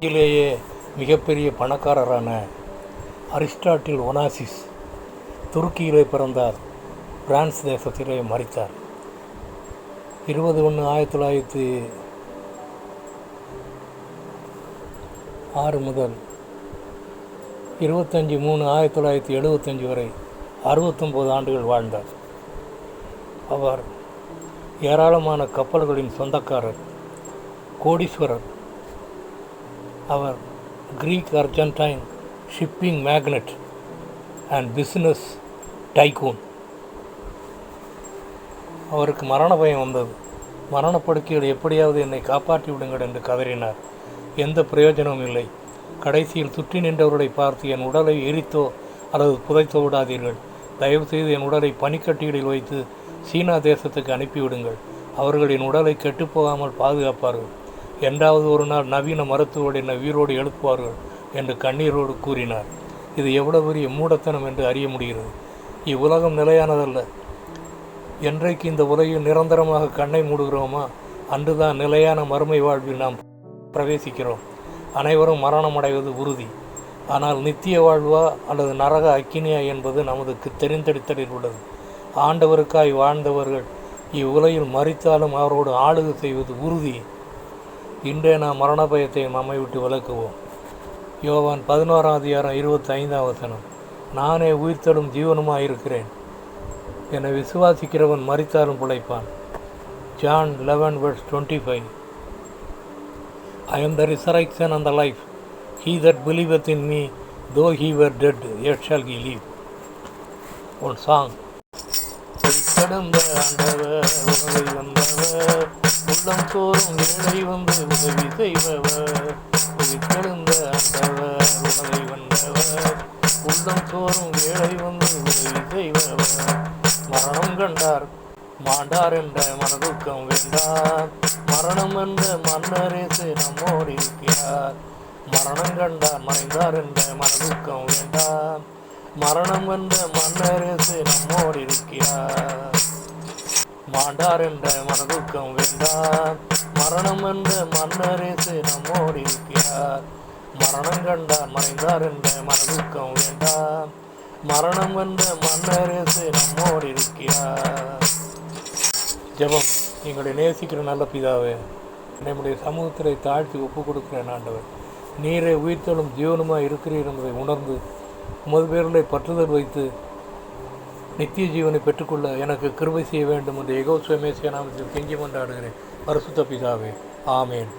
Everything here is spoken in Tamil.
உலகிலேயே மிகப்பெரிய பணக்காரரான அரிஸ்டாட்டில் ஒனாசிஸ் துருக்கியிலே பிறந்தார். பிரான்ஸ் தேசத்திலே மரித்தார். 20/1/1906 முதல் 25/3/1975 வரை 69 ஆண்டுகள் வாழ்ந்தார். அவர் ஏராளமான கப்பல்களின் சொந்தக்காரர், கோடீஸ்வரர். அவர் Greek Argentine shipping magnate and business tycoon. அவருக்கு மரண பயம் வந்தது. மரணப்படுக்கையில் எப்படியாவது என்னை காப்பாற்றி விடுங்கள் என்று கதறினார். எந்த பிரயோஜனமும் இல்லை. கடைசியில் சுற்றி நின்றவர்களை பார்த்து, என் உடலை எரித்தோ அல்லது புதைத்தோ விடாதீர்கள். தயவுசெய்து என் உடலை பனிக்கட்டிகளில் வைத்து சீனா தேசத்துக்கு அனுப்பிவிடுங்கள். அவர்கள் என் உடலை கெட்டுப்போகாமல் பாதுகாப்பார்கள். என்றாவது ஒரு நாள் நவீன மருத்துவர்கள் என்னை உயிரோடு எழுப்புவார்கள் என்று கண்ணீரோடு கூறினார். இது எவ்வளவு பெரிய மூடத்தனம் என்று அறிய முடிகிறது. இவ்வுலகம் நிலையானதல்ல. என்றைக்கு இந்த உலகில் நிரந்தரமாக கண்ணை மூடுகிறோமா, அன்றுதான் நிலையான மறுமை வாழ்வில் நாம் பிரவேசிக்கிறோம். அனைவரும் மரணம் அடைவது உறுதி. ஆனால் நித்திய வாழ்வா அல்லது நரக அக்கினியா என்பது நமக்கு தெரிந்தடித்தலில் உள்ளது. ஆண்டவருக்காய் வாழ்ந்தவர்கள் இவ்வுலகில் மரித்தாலும் அவரோடு ஆளுகை செய்வது உறுதி. இன்றே நாம் மரண பயத்தை நம்மை விட்டு விலக்குவோம். யோவான் 11:25 நானே உயிர்த்தலும் ஜீவனுமாக இருக்கிறேன். என்னை விசுவாசிக்கிறவன் மரித்தாலும் பிழைப்பான். John 11:25 I am the resurrection and the life. He that believeth in me, though he were dead, yet shall he live. ஒரு சாங். கடந்த ஆண்டவர் உலகை வந்தவர், உள்ளம் தோறும் ஏழை வந்து உதவி செய்பவர். கடந்த ஆண்டவர் உலகை வந்தவர், உள்ளம் தோறும் ஏழை வந்து உதவி செய்பவர். மரணம் கண்டார் மாண்டார் என்ற மனதுக்கம் வேண்டார். மரணம் என்ற மன்னரேசு நம்மோடு இருக்கிறார். மரணம் கண்டார் மறைந்தார் என்ற மனதுக்கம் வேண்டார். மரணம் என்ற மன்னரேசு நம்மோடு இருக்கிறார். மாண்டார் என்ற மனதுக்கம் வேண்டார். மரணம் என்ற மன்னரேசு நம்மோடு இருக்கிறார். மரணம் கண்டார் மறைந்தார் என்ற மனதுக்கம் வேண்டார். மரணம் என்ற மன்னரேசு நம்மோடு இருக்கிறார். ஜெபம். எங்களை நேசிக்கிற நல்ல பிதாவே, நம்முடைய சமூகத்திலே தாழ்த்தி ஒப்புக் கொடுக்கிறேன். ஆண்டவர், நீரே உயிர்த்தலும் ஜீவனுமாய் இருக்கிறீர் என்பதை உணர்ந்து உமது பேரிலே பற்றுதல் வைத்து நித்திய ஜீவனை பெற்றுக்கொள்ள எனக்கு கிருபை செய்ய வேண்டும் என்று யெகோவா மேசியா நாமத்தில் கெஞ்சி கொண்டாடுகிறேன். பரிசுத்த பிதாவே, ஆமேன்.